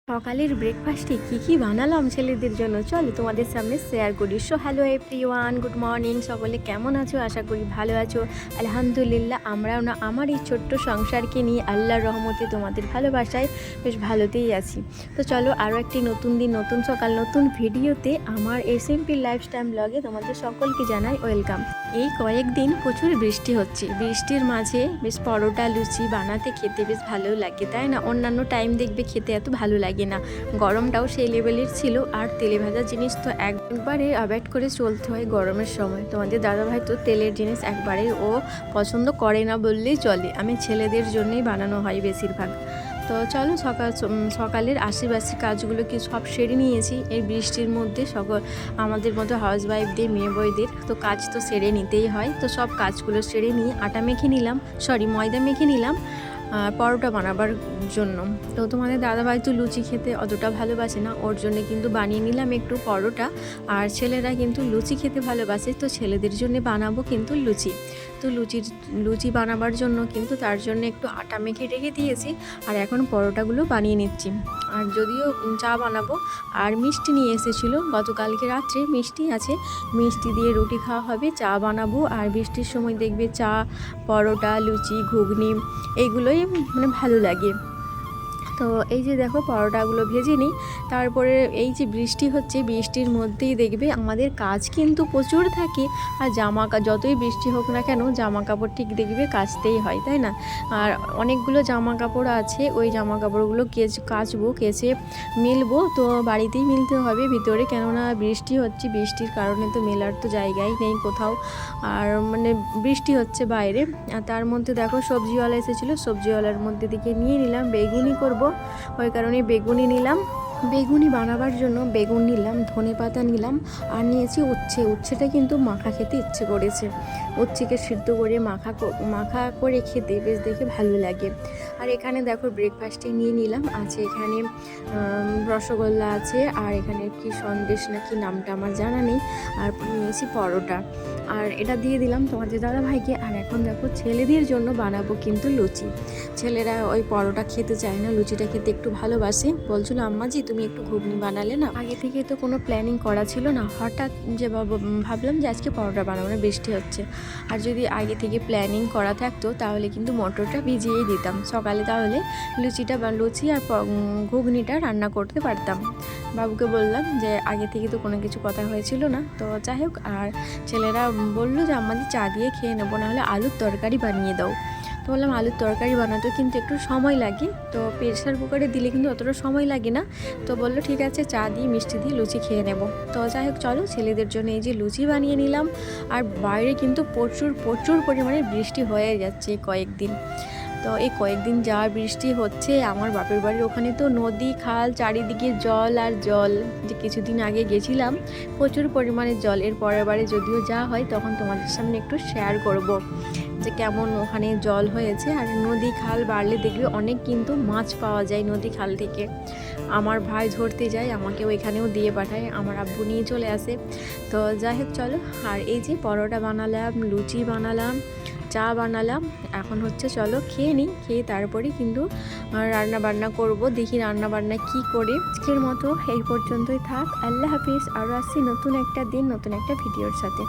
সকালের ব্রেকফাস্টে কি বানালাম ছেলেদের জন্য চলো তোমাদের সামনে শেয়ার করি। So hello everyone, good morning. সকলে কেমন আছো? আশা করি ভালো আছো। আলহামদুলিল্লাহ আমরাও না আমার এই ছোট্ট সংসারকে নিয়ে আল্লাহর রহমতে তোমাদের ভালোবাসায় বেশ ভালোতেই আছি। তো চলো আরও একটি নতুন দিন, নতুন সকাল, নতুন ভিডিওতে আমার এই সিম্পল লাইফস্টাইল ব্লগে তোমাদের সকলকে জানাই ওয়েলকাম। এই কয়েকদিন প্রচুর বৃষ্টি হচ্ছে, বৃষ্টির মাঝে বেশ পরোটা লুচি বানাতে খেতে বেশ ভালো লাগে, তাই না? অন্যান্য টাইম দেখবে খেতে এত ভালো লাগে না, গরমটাও সেই লেভেলের ছিল। আর তেলে ভাজা জিনিস তো একবারে অ্যাভয়েড করে চলতে হয় গরমের সময়। তোমাদের দাদাভাই তো তেলের জিনিস একবারে ও পছন্দ করে না বললেই চলে। আমি ছেলেদের জন্যই বানানো হয় বেশিরভাগ। তো চলো সকালের আশিবাসি কাজগুলোকে সব সেরে নিয়েছি এই বৃষ্টির মধ্যে। আমাদের মতো হাউসওয়াইফদের, মেয়ে বইদের তো কাজ তো সেরে নিতেই হয়। তো সব কাজগুলো সেরে নিয়ে আটা মেখে নিলাম, ময়দা মেখে নিলাম পরোটা বানাবার জন্য। তো তোমাদের দাদাভাই তো লুচি খেতে অতটা ভালোবাসে না, ওর জন্য কিন্তু বানিয়ে নিলাম একটু পরোটা। আর ছেলেরা কিন্তু লুচি খেতে ভালোবাসে, তো ছেলেদের জন্য বানাবো কিন্তু লুচি। তো লুচি বানাবার জন্য কিন্তু তার জন্য একটু আটা মেখে রেখে দিয়েছি, আর এখন পরোটাগুলো বানিয়ে নিচ্ছি। আর যদিও চা বানাবো, আর মিষ্টি নিয়ে এসেছিলো গতকালকে রাত্রে, মিষ্টি আছে, মিষ্টি দিয়ে রুটি খাওয়া হবে, চা বানাবো। আর বৃষ্টির সময় দেখবে চা, পরোটা, লুচি, ঘুগনি এইগুলোই মানে ভালো লাগে। তো এই যে দেখো পরোটাগুলো ভেজে নিই। তারপরে এই যে বৃষ্টি হচ্ছে, বৃষ্টির মধ্যেই দেখবে আমাদের কাজ কিন্তু প্রচুর থাকে। আর যতই বৃষ্টি হোক না কেন জামা কাপড় ঠিক দেখবে কাচতেই হয়, তাই না? আর অনেকগুলো জামা কাপড় আছে, ওই জামা কাপড়গুলো কাচবো, কেচে মেলবো। তো বাড়িতেই মিলতে হবে ভিতরে, কেননা বৃষ্টি হচ্ছে, বৃষ্টির কারণে তো মেলার তো জায়গায় নেই কোথাও। আর মানে বৃষ্টি হচ্ছে বাইরে। আর তার মধ্যে দেখো সবজিওয়ালা এসেছিলো, সবজিওয়ালার মধ্যে দিকে নিয়ে নিলাম বেগুনি করব, ওই কারণে বেগুনি নিলাম। বেগুনি বানাবার জন্য বেগুন নিলাম, ধনেপাতা নিলাম, আর নিয়েছি উচ্ছেটা কিন্তু মাখা খেতে ইচ্ছে করেছে। উচ্ছেকে সিদ্ধ করে মাখা করে খেতে বেশ দেখে ভালো লাগে। আর এখানে দেখো ব্রেকফাস্টে নিয়ে নিলাম, আছে এখানে রসগোল্লা আছে, আর এখানে কি সন্দেশ নাকি নামটা আমার জানা নেই, আর নিয়েছি পরোটা। আর এটা দিয়ে দিলাম তোমাদের দাদাভাইকে। আর এখন দেখো ছেলেদের জন্য বানাবো কিন্তু লুচি। ছেলেরা ওই পরোটা খেতে চায় না, লুচিটা খেতে একটু ভালোবাসে। বলছিল আম্মাজি তুমি একটু ঘুগনি বানালে না। আগে থেকে তো কোনো প্ল্যানিং করা ছিল না, হঠাৎ যে ভাবলাম যে আজকে পরোটা বানাবো না, বৃষ্টি হচ্ছে। আর যদি আগে থেকে প্ল্যানিং করা থাকতো তাহলে কিন্তু মটরটা ভিজিয়েই দিতাম সকালে, তাহলে লুচি আর ঘুগনিটা রান্না করতে পারতাম। বাবুকে বললাম যে আগে থেকে তো কোনো কিছু কথা হয়েছিল না, তো যাই হোক। আর ছেলেরা বললো যে আম্মাজি চা দিয়ে খেয়ে নেবো, নাহলে আলুর তরকারি বানিয়ে দাও। তো বললাম আলুর তরকারি বানাতেও কিন্তু একটু সময় লাগে, তো প্রেসার কুকারে দিলে কিন্তু অতটা সময় লাগে না। তো বললো ঠিক আছে, চা দিয়ে মিষ্টি দিয়ে লুচি খেয়ে নেব। তো যাই হোক চলো ছেলেদের জন্য এই যে লুচি বানিয়ে নিলাম। আর বাইরে কিন্তু প্রচুর পরিমাণে বৃষ্টি হয়ে যাচ্ছে কয়েকদিন। তো এই কয়েকদিন যা বৃষ্টি হচ্ছে, আমার বাপের বাড়ির ওখানে তো নদী খাল চারিদিকে জল আর জল। যে কিছুদিন আগে গেছিলাম, প্রচুর পরিমাণে জল। এর পরের বারে যদিও যা হয় তখন তোমাদের সামনে একটু শেয়ার করব যে কেমন ওখানে জল হয়েছে। আর নদী খাল বাড়লে দেখবে অনেক কিন্তু মাছ পাওয়া যায় নদী খাল থেকে। আমার ভাই ধরতে যায়, আমাকে ওইখানেও দিয়ে পাঠায়, আমার আব্বু নিয়ে চলে আসে। তো যাই হোক চলো। আর এই যে পরোটা বানালাম, লুচি বানালাম, চা বানালাম, এখন হচ্ছে চলো খেয়ে নিই। খেয়ে তারপরে কিন্তু রান্না বান্না করব, দেখি রান্না বান্না কি করে। আজকের মতো এই পর্যন্তই থাক, আল্লাহ হাফিজ। আরও আসছি নতুন একটা দিন, নতুন একটা ভিডিওর সাথে।